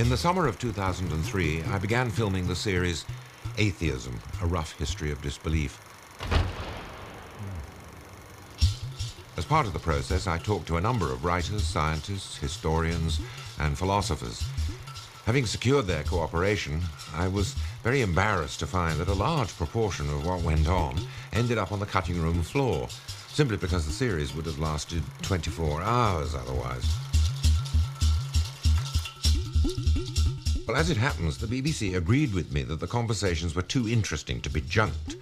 In the summer of 2003, I began filming the series Atheism, A Rough History of Disbelief. As part of the process, I talked to a number of writers, scientists, historians, and philosophers. Having secured their cooperation, I was very embarrassed to find that a large proportion of what went on ended up on the cutting room floor, simply because the series would have lasted 24 hours otherwise. Well, as it happens, the BBC agreed with me that the conversations were too interesting to be junked.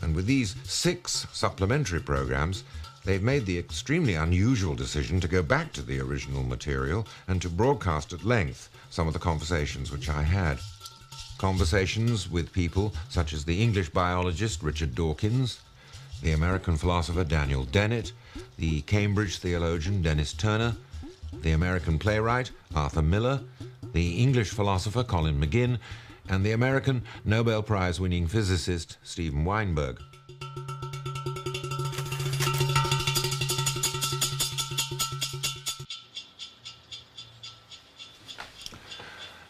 And with these 6 supplementary programmes, they've made the extremely unusual decision to go back to the original material and to broadcast at length some of the conversations which I had. Conversations with people such as the English biologist Richard Dawkins, the American philosopher Daniel Dennett, the Cambridge theologian Dennis Turner, the American playwright Arthur Miller, the English philosopher Colin McGinn, and the American Nobel Prize-winning physicist Steven Weinberg.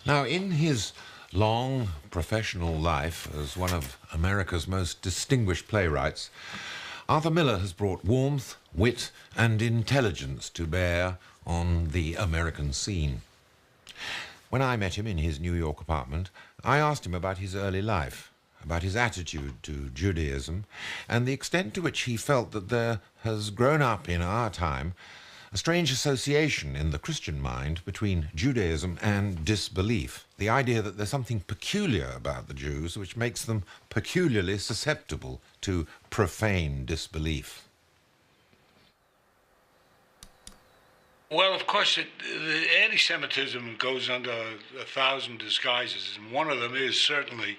Now, in his long professional life as one of America's most distinguished playwrights, Arthur Miller has brought warmth, wit, and intelligence to bear on the American scene. When I met him in his New York apartment, I asked him about his early life, about his attitude to Judaism, and the extent to which he felt that there has grown up in our time a strange association in the Christian mind between Judaism and disbelief, the idea that there's something peculiar about the Jews which makes them peculiarly susceptible to profane disbelief. Well, of course, the anti-Semitism goes under 1,000 disguises, and one of them is certainly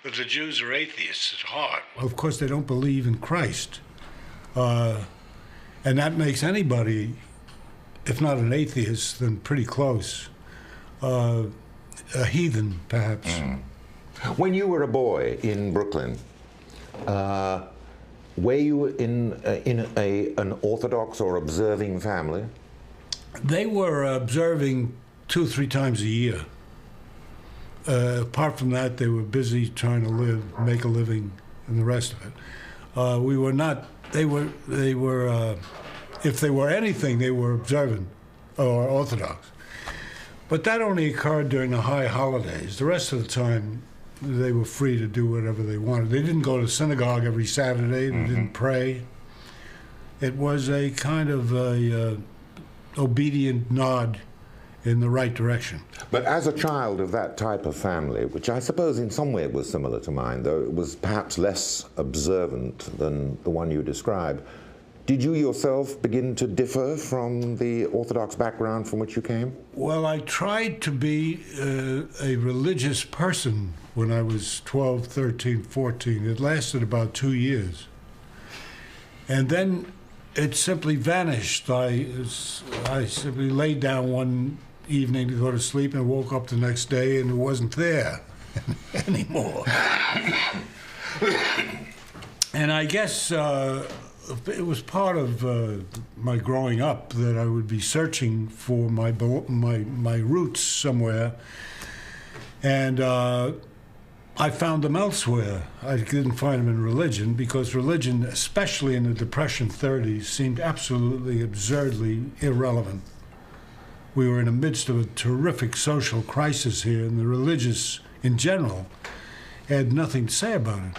that the Jews are atheists at heart. Of course, they don't believe in Christ, and that makes anybody, if not an atheist, then pretty close, a heathen, perhaps. When you were a boy in Brooklyn, were you in an Orthodox or observing family? They were observing 2 or 3 times a year. Apart from that, they were busy trying to live, make a living, and the rest of it. We were not. They were. If they were anything, they were observant or Orthodox. But that only occurred during the high holidays. The rest of the time, they were free to do whatever they wanted. They didn't go to synagogue every Saturday. They didn't pray. It was a kind of obedient nod in the right direction. But as a child of that type of family, which I suppose in some way was similar to mine, though it was perhaps less observant than the one you describe, did you yourself begin to differ from the Orthodox background from which you came? Well, I tried to be a religious person when I was 12, 13, 14. It lasted about 2 years. And then it simply vanished. I simply laid down one evening to go to sleep and woke up the next day and it wasn't there anymore. And I guess it was part of my growing up that I would be searching for my roots somewhere, and I found them elsewhere. I didn't find them in religion, because religion, especially in the Depression 30s, seemed absolutely absurdly irrelevant. We were in the midst of a terrific social crisis here, and the religious, in general, had nothing to say about it.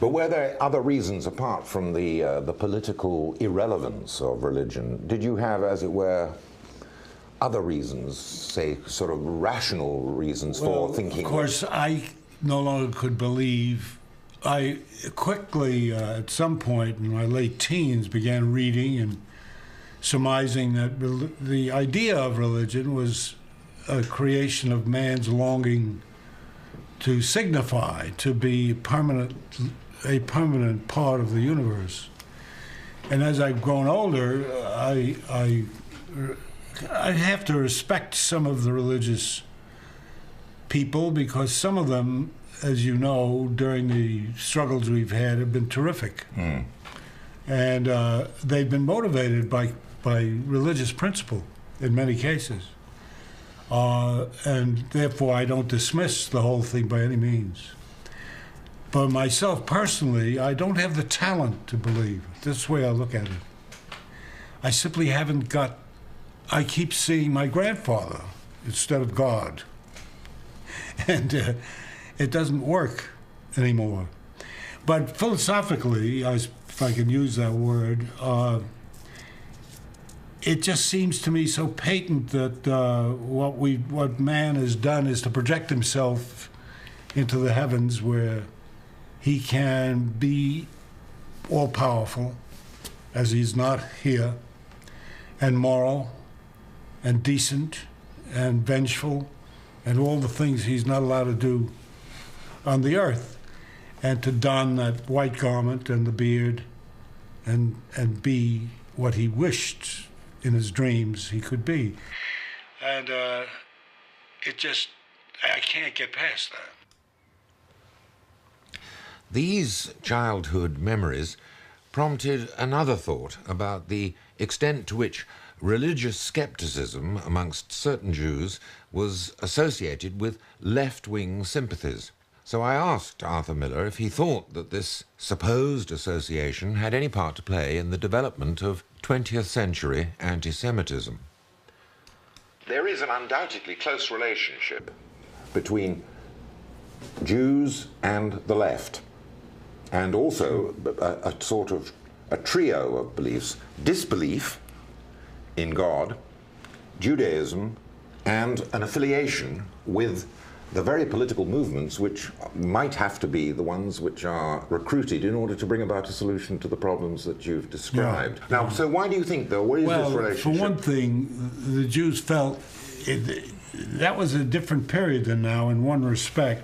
But were there other reasons apart from the political irrelevance of religion? Did you have, as it were, other reasons, say, sort of rational reasons for thinking? Of course, I no longer could believe. I quickly, at some point in my late teens, began reading and surmising that the idea of religion was a creation of man's longing to signify, to be a permanent part of the universe. And as I've grown older, I have to respect some of the religious people, because some of them, as you know, during the struggles we've had, have been terrific. And they've been motivated by religious principle in many cases. and therefore I don't dismiss the whole thing by any means. But myself personally, I don't have the talent to believe. That's the way I look at it. I simply haven't got. I keep seeing my grandfather instead of God, and it doesn't work anymore. But philosophically, if I can use that word, it just seems to me so patent that what man has done is to project himself into the heavens, where he can be all-powerful, as he's not here, and moral, and decent, and vengeful, and all the things he's not allowed to do on the earth, and to don that white garment and the beard, and be what he wished in his dreams he could be. And I can't get past that. These childhood memories prompted another thought about the extent to which religious skepticism amongst certain Jews was associated with left-wing sympathies. So I asked Arthur Miller if he thought that this supposed association had any part to play in the development of 20th century anti-Semitism. There is an undoubtedly close relationship between Jews and the left, and also a sort of a trio of beliefs: disbelief in God, Judaism, and an affiliation with the very political movements which might have to be the ones which are recruited in order to bring about a solution to the problems that you've described. Yeah. Now, so why do you think, though, what is this relationship? For one thing, the Jews felt that was a different period than now in one respect.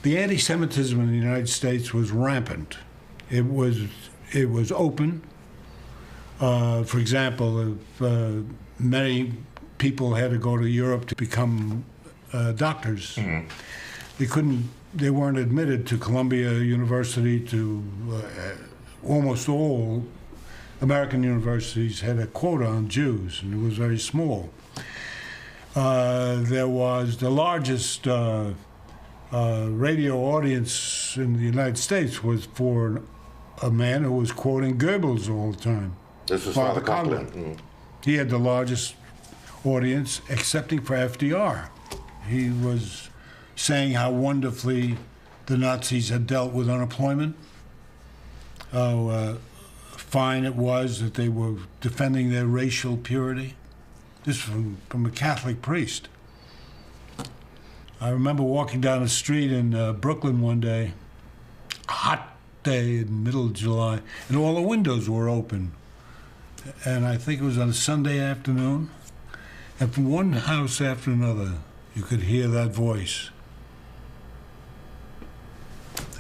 The anti-Semitism in the United States was rampant. It was open. For example, many people had to go to Europe to become doctors. Mm-hmm. They weren't admitted to Columbia University, to almost all American universities had a quota on Jews, and it was very small. There was the largest radio audience in the United States was for a man who was quoting Goebbels all the time. This was Father Coughlin. Mm. He had the largest audience, excepting for FDR. He was saying how wonderfully the Nazis had dealt with unemployment, how fine it was that they were defending their racial purity. This from a Catholic priest. I remember walking down the street in Brooklyn one day, a hot day in the middle of July, and all the windows were open. And I think it was on a Sunday afternoon, and from one house after another, you could hear that voice.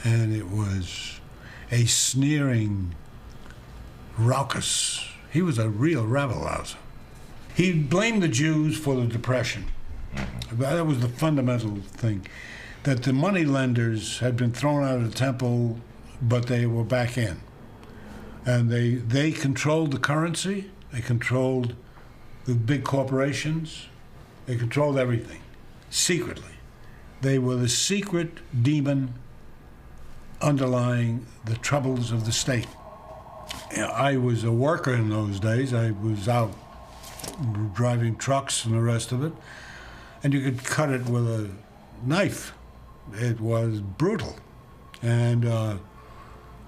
And it was a sneering, raucous. He was a real rabble-rouser. He blamed the Jews for the Depression. That was the fundamental thing, that the money lenders had been thrown out of the temple, but they were back in. And they controlled the currency, they controlled the big corporations, they controlled everything, secretly. They were the secret demon underlying the troubles of the state. I was a worker in those days. I was out driving trucks and the rest of it, and you could cut it with a knife. It was brutal, and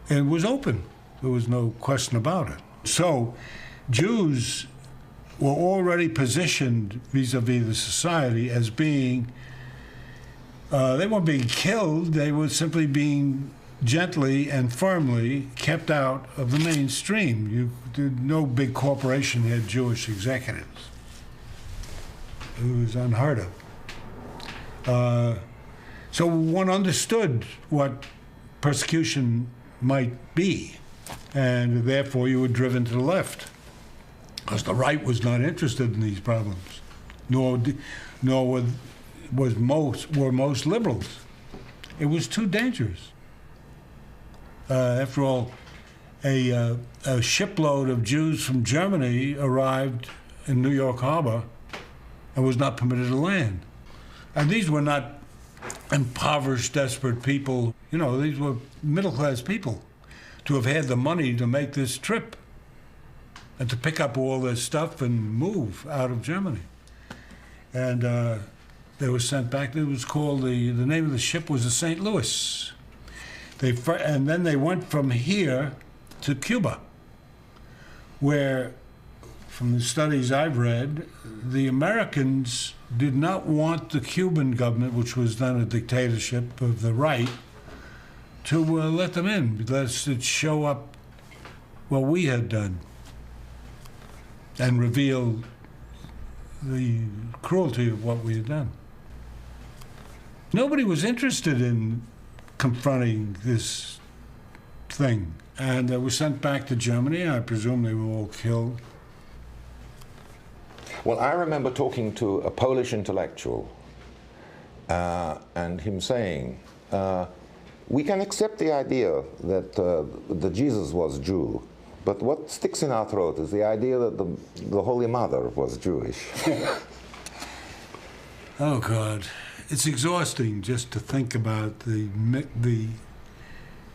it was open. There was no question about it. So Jews were already positioned vis-a-vis the society as being, they weren't being killed, they were simply being gently and firmly kept out of the mainstream. No big corporation had Jewish executives. It was unheard of. So one understood what persecution might be, and therefore you were driven to the left, because the right was not interested in these problems, nor were most liberals. It was too dangerous. After all, a shipload of Jews from Germany arrived in New York Harbor and was not permitted to land. And these were not impoverished, desperate people. You know, these were middle-class people to have had the money to make this trip and to pick up all their stuff and move out of Germany. And they were sent back. It was called, the name of the ship was the St. Louis. And then they went from here to Cuba, where, from the studies I've read, the Americans did not want the Cuban government, which was then a dictatorship of the right, to let them in, lest it show up what we had done and reveal the cruelty of what we had done. Nobody was interested in confronting this thing, and they were sent back to Germany. I presume they were all killed. Well, I remember talking to a Polish intellectual and him saying, we can accept the idea that Jesus was Jew, but what sticks in our throat is the idea that the Holy Mother was Jewish. Oh, God. It's exhausting just to think about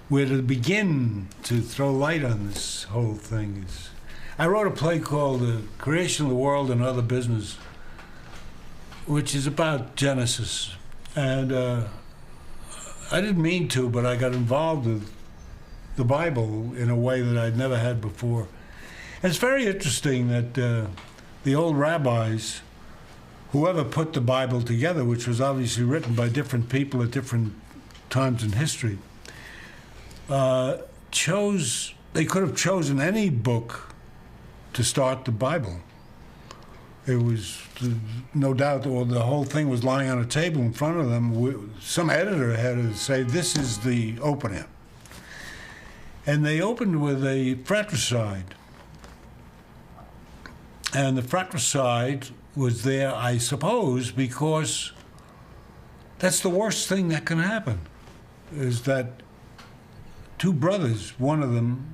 where to begin to throw light on this whole thing. I wrote a play called The Creation of the World and Other Business, which is about Genesis. And I didn't mean to, but I got involved with the Bible in a way that I'd never had before. And it's very interesting that the old rabbis, whoever put the Bible together, which was obviously written by different people at different times in history, they could have chosen any book to start the Bible. It was, no doubt, or the whole thing was lying on a table in front of them. Some editor had to say, this is the opener. And they opened with a fratricide. And the fratricide was there, I suppose, because that's the worst thing that can happen, is that two brothers, one of them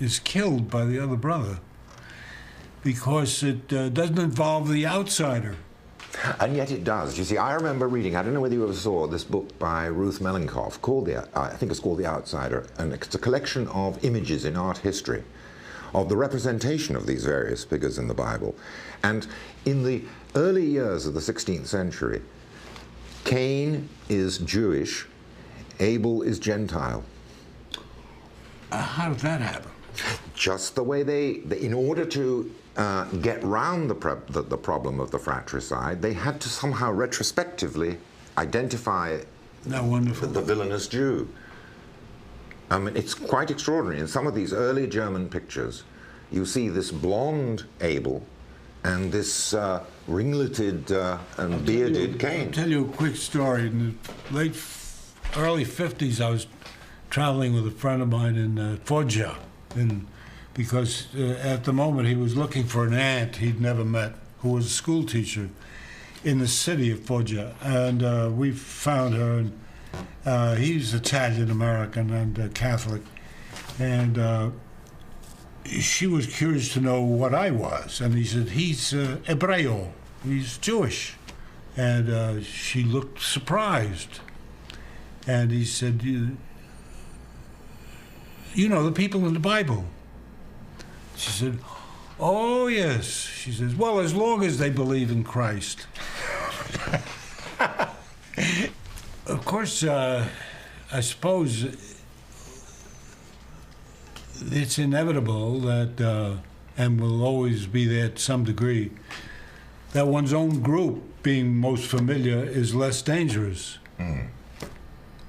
is killed by the other brother because it doesn't involve the outsider. And yet it does. You see, I remember reading, I don't know whether you ever saw this book by Ruth Melenkoff called I think it's called The Outsider, and it's a collection of images in art history of the representation of these various figures in the Bible. And in the early years of the 16th century, Cain is Jewish, Abel is Gentile. How did that happen? Just the way they in order to get round the problem of the fratricide, they had to somehow retrospectively identify the villainous Jew. It's quite extraordinary. In some of these early German pictures, you see this blonde Abel and this ringleted and bearded Cain. I'll tell you a quick story. In the early 50s, I was traveling with a friend of mine in Foggia, because at the moment he was looking for an aunt he'd never met, who was a school teacher in the city of Foggia. And we found her, and he's Italian-American and Catholic. And she was curious to know what I was. And he said, he's Hebreo, he's Jewish. And she looked surprised. And he said, you know the people in the Bible? She said, oh, yes. She says, well, as long as they believe in Christ. Of course, I suppose it's inevitable that, and will always be there to some degree, that one's own group being most familiar is less dangerous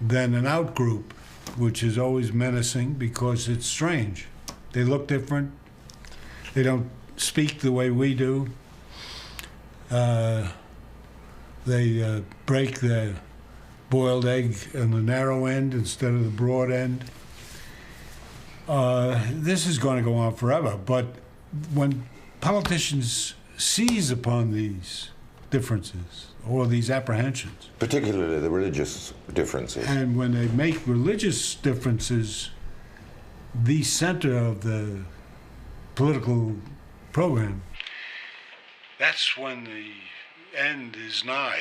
than an out-group, which is always menacing because it's strange. They look different. They don't speak the way we do. They break the boiled egg on the narrow end instead of the broad end. This is going to go on forever, but when politicians seize upon these differences or these apprehensions, particularly the religious differences, and when they make religious differences the center of the political program, that's when the end is nigh.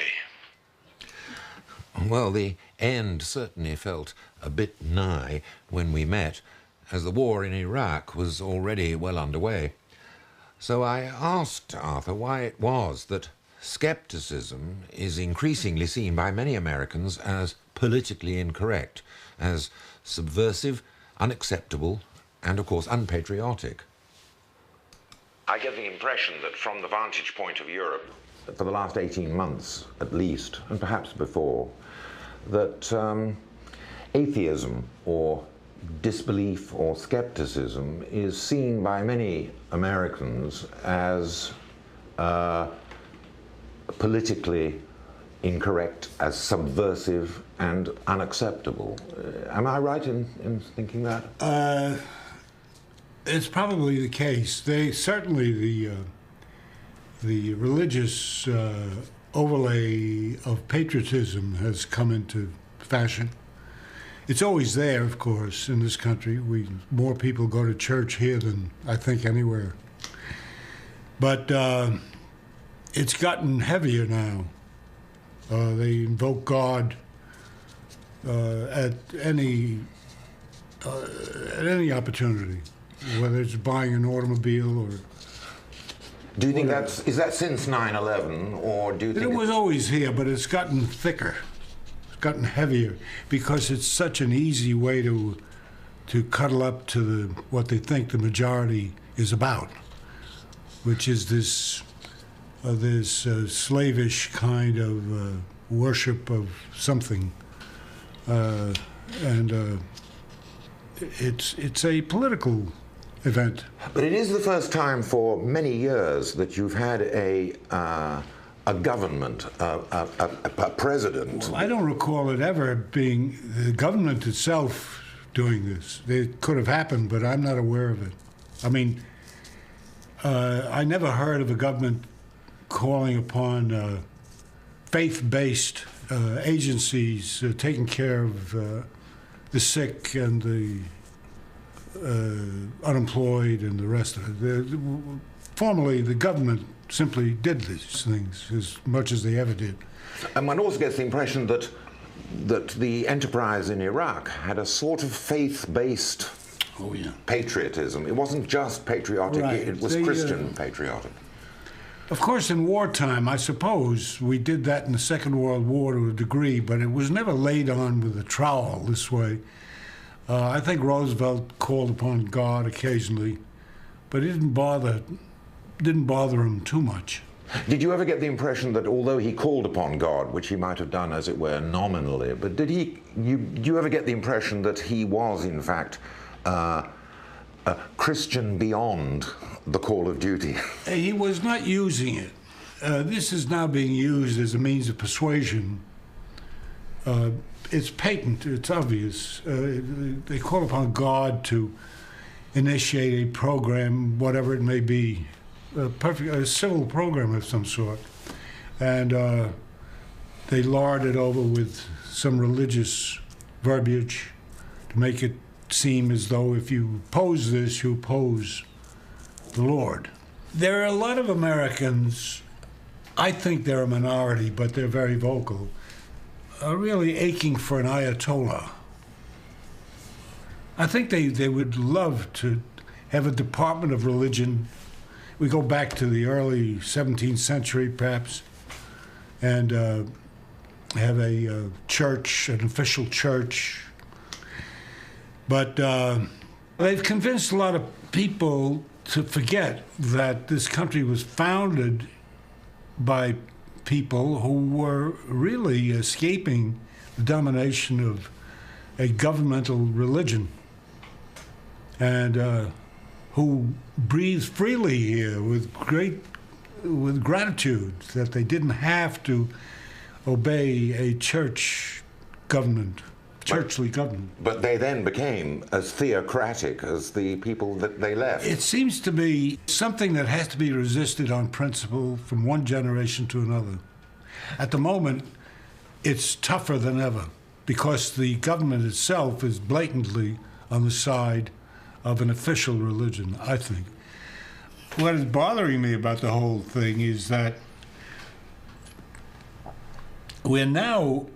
Well, the end certainly felt a bit nigh when we met, as the war in Iraq was already well underway. So I asked Arthur why it was that skepticism is increasingly seen by many Americans as politically incorrect, as subversive, unacceptable, and of course unpatriotic. I get the impression that from the vantage point of Europe, for the last 18 months at least, and perhaps before, that atheism or disbelief or skepticism is seen by many Americans as politically incorrect, as subversive and unacceptable. Am I right in thinking that? It's probably the case. They certainly the religious overlay of patriotism has come into fashion. It's always there, of course, in this country. More people go to church here than I think anywhere. But it's gotten heavier now. They invoke God at any opportunity, whether it's buying an automobile or. Do you think is that since 9/11, or do you think it was always here, but it's gotten thicker, it's gotten heavier, because it's such an easy way to cuddle up to what they think the majority is about, which is this slavish kind of worship of something, and it's a political event. But it is the first time for many years that you've had a government, a president. Well, I don't recall it ever being the government itself doing this. It could have happened, but I'm not aware of it. I mean, I never heard of a government calling upon faith-based agencies taking care of the sick and the unemployed and the rest of it. Formerly, the government simply did these things as much as they ever did. And one also gets the impression that the enterprise in Iraq had a sort of faith-based patriotism. It wasn't just patriotic, right. It was Christian patriotic. Of course, in wartime, I suppose, we did that in the Second World War to a degree, but it was never laid on with a trowel this way. I think Roosevelt called upon God occasionally, but it didn't bother him too much. Did you ever get the impression that although he called upon God, which he might have done, as it were, nominally, but did you ever get the impression that he was, in fact, a Christian beyond the call of duty? He was not using it. This is now being used as a means of persuasion. It's patent, it's obvious. They call upon God to initiate a program, whatever it may be, a civil program of some sort. And they lard it over with some religious verbiage to make it seem as though if you oppose this, you oppose the Lord. There are a lot of Americans, I think they're a minority, but they're very vocal, are really aching for an Ayatollah. I think they would love to have a department of religion. We go back to the early 17th century, perhaps, and have a church, an official church. But they've convinced a lot of people to forget that this country was founded by people who were really escaping the domination of a governmental religion, and who breathed freely here with gratitude that they didn't have to obey a church government, churchly government. But they then became as theocratic as the people that they left. It seems to be something that has to be resisted on principle from one generation to another. At the moment, it's tougher than ever because the government itself is blatantly on the side of an official religion, I think. What is bothering me about the whole thing is that we're now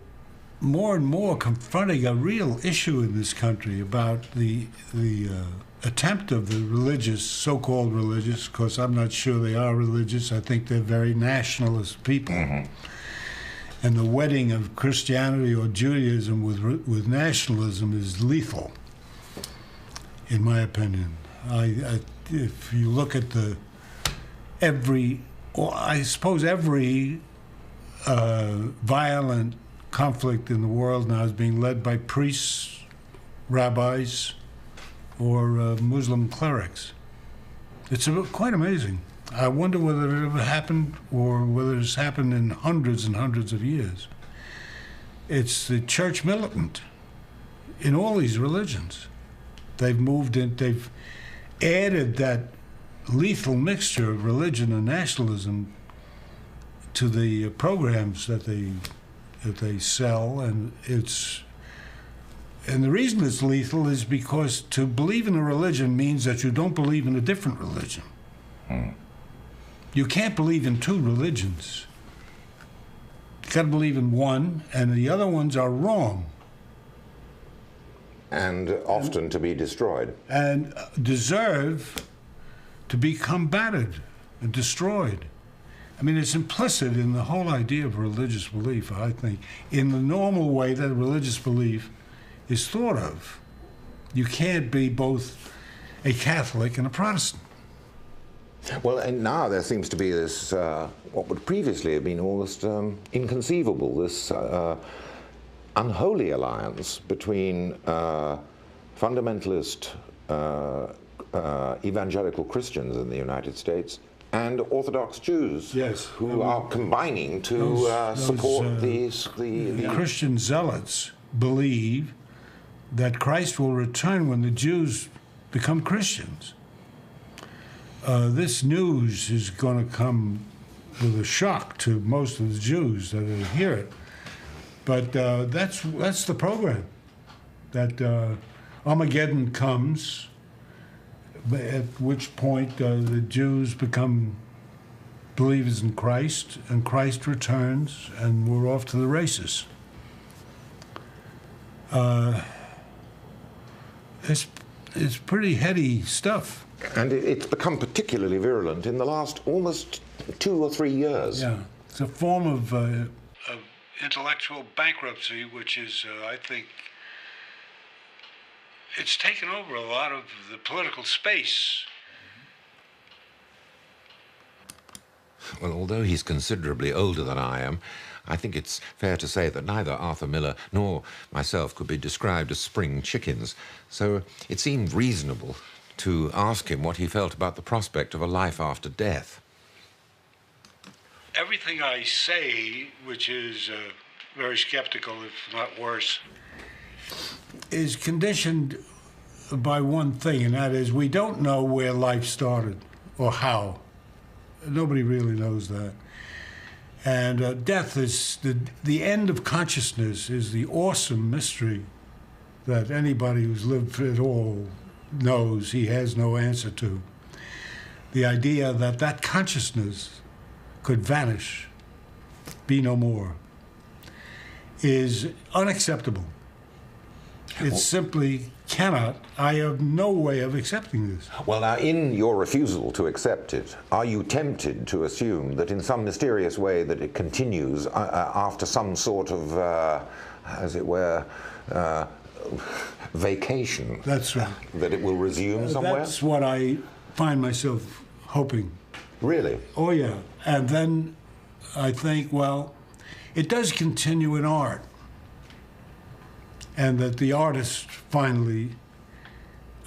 more and more confronting a real issue in this country about the attempt of the religious, so-called religious, because I'm not sure they are religious. I think they're very nationalist people. And the wedding of Christianity or Judaism with nationalism is lethal, in my opinion. If you look at every violent conflict in the world now is being led by priests, rabbis, or Muslim clerics. It's quite amazing. I wonder whether it ever happened or whether it's happened in hundreds and hundreds of years. It's the church militant in all these religions. They've moved in, they've added that lethal mixture of religion and nationalism to the programs that they sell, and the reason it's lethal is because to believe in a religion means that you don't believe in a different religion. You can't believe in two religions. You got to believe in one, and the other ones are wrong. And often to be destroyed. And deserve to be combated and destroyed. I mean, it's implicit in the whole idea of religious belief, I think, in the normal way that religious belief is thought of. You can't be both a Catholic and a Protestant. Well, and now there seems to be this, what would previously have been almost inconceivable, this unholy alliance between fundamentalist evangelical Christians in the United States and Orthodox Jews, yes, who are combining to support the Christian zealots believe that Christ will return when the Jews become Christians. This news is going to come with a shock to most of the Jews that hear it. But that's the program. That Armageddon comes, at which point the Jews become believers in Christ, and Christ returns, and we're off to the races. It's pretty heady stuff. And it's become particularly virulent in the last almost 2 or 3 years. Yeah, it's a form of intellectual bankruptcy, which is, I think, it's taken over a lot of the political space. Well, although he's considerably older than I am, I think it's fair to say that neither Arthur Miller nor myself could be described as spring chickens, so it seemed reasonable to ask him what he felt about the prospect of a life after death. Everything I say, which is very skeptical, if not worse, is conditioned by one thing, and that is we don't know where life started or how. Nobody really knows that. And death is the end of consciousness is the awesome mystery that anybody who's lived at all knows he has no answer to. The idea that that consciousness could vanish, be no more, is unacceptable. It simply cannot. I have no way of accepting this. Well, now, in your refusal to accept it, are you tempted to assume that in some mysterious way that it continues after some sort of, as it were, vacation? That's right. That it will resume somewhere? That's what I find myself hoping. Really? Oh, yeah. And then I think, well, it does continue in art. And that the artist finally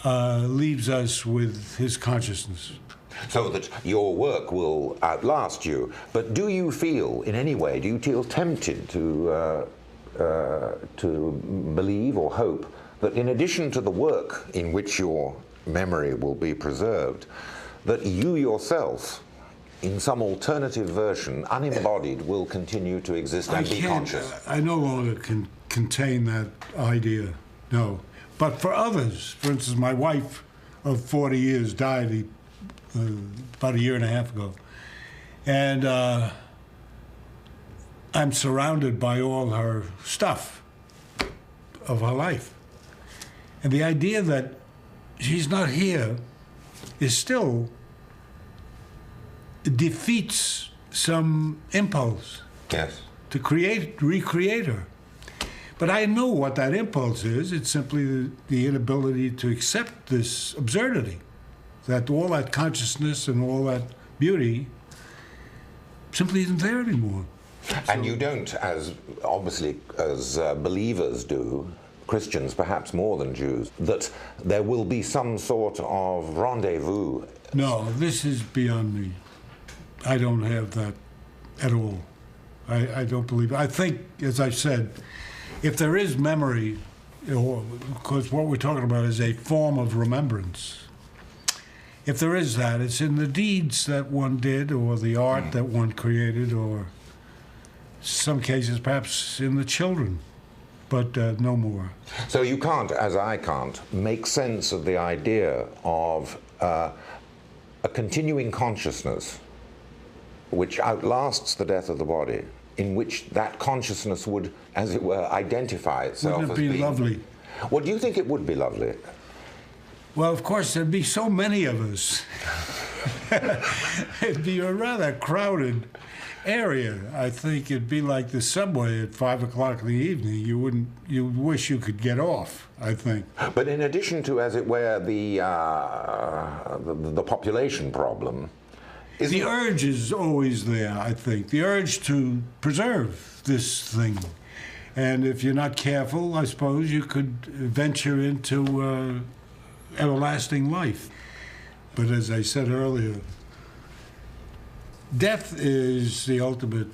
leaves us with his consciousness. So that your work will outlast you. But do you feel, in any way, do you feel tempted to believe or hope that in addition to the work in which your memory will be preserved, that you yourself, in some alternative version, unembodied, will continue to exist and be conscious? I no longer can contain that idea, no. But for others, for instance, my wife of 40 years died about a year and a half ago. And I'm surrounded by all her stuff of her life. And the idea that she's not here is still defeats some impulse to recreate her. But I know what that impulse is. It's simply the inability to accept this absurdity, that all that consciousness and all that beauty simply isn't there anymore. And you don't, as obviously as believers do, Christians perhaps more than Jews, that there will be some sort of rendezvous. No, this is beyond me. I don't have that at all. I don't believe it. I think, as I said, if there is memory, because what we're talking about is a form of remembrance. If there is that, it's in the deeds that one did, or the art that one created, or some cases perhaps in the children, but no more. So you can't, as I can't, make sense of the idea of a continuing consciousness which outlasts the death of the body, in which that consciousness would, as it were, identify itself Wouldn't as it be being lovely? Well, do you think it would be lovely? Well, of course, there'd be so many of us. It'd be a rather crowded area. I think it'd be like the subway at 5 o'clock in the evening. You'd wish you could get off, I think. But in addition to, as it were, the population problem, the urge is always there, I think. The urge to preserve this thing. And if you're not careful, I suppose you could venture into everlasting life. But as I said earlier, death is the ultimate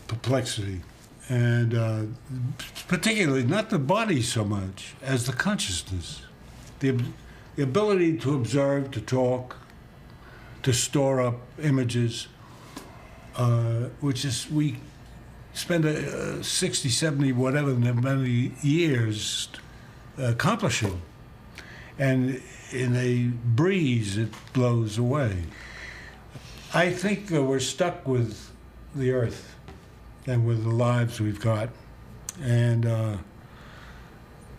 perplexity. And particularly, not the body so much as the consciousness. The ability to observe, to talk, to store up images, which is, we spend 60, 70, whatever many years accomplishing. And in a breeze, it blows away. I think we're stuck with the earth and with the lives we've got. And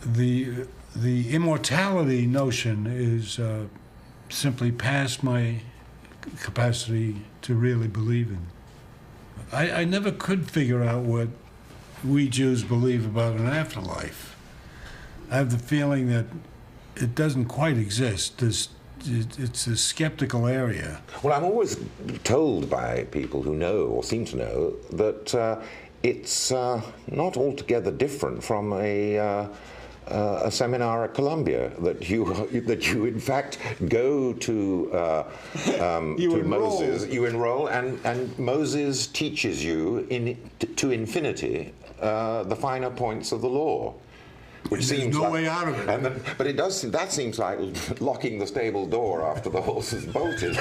the immortality notion is simply past my capacity to really believe in. I never could figure out what we Jews believe about an afterlife. I have the feeling that it doesn't quite exist. It's a skeptical area. Well, I'm always told by people who know or seem to know that it's not altogether different from a seminar at Columbia, that you in fact go to Moses, you enroll, and Moses teaches you to infinity the finer points of the law. Which There's seems no like, way out of it. But that seems like locking the stable door after the horse has bolted.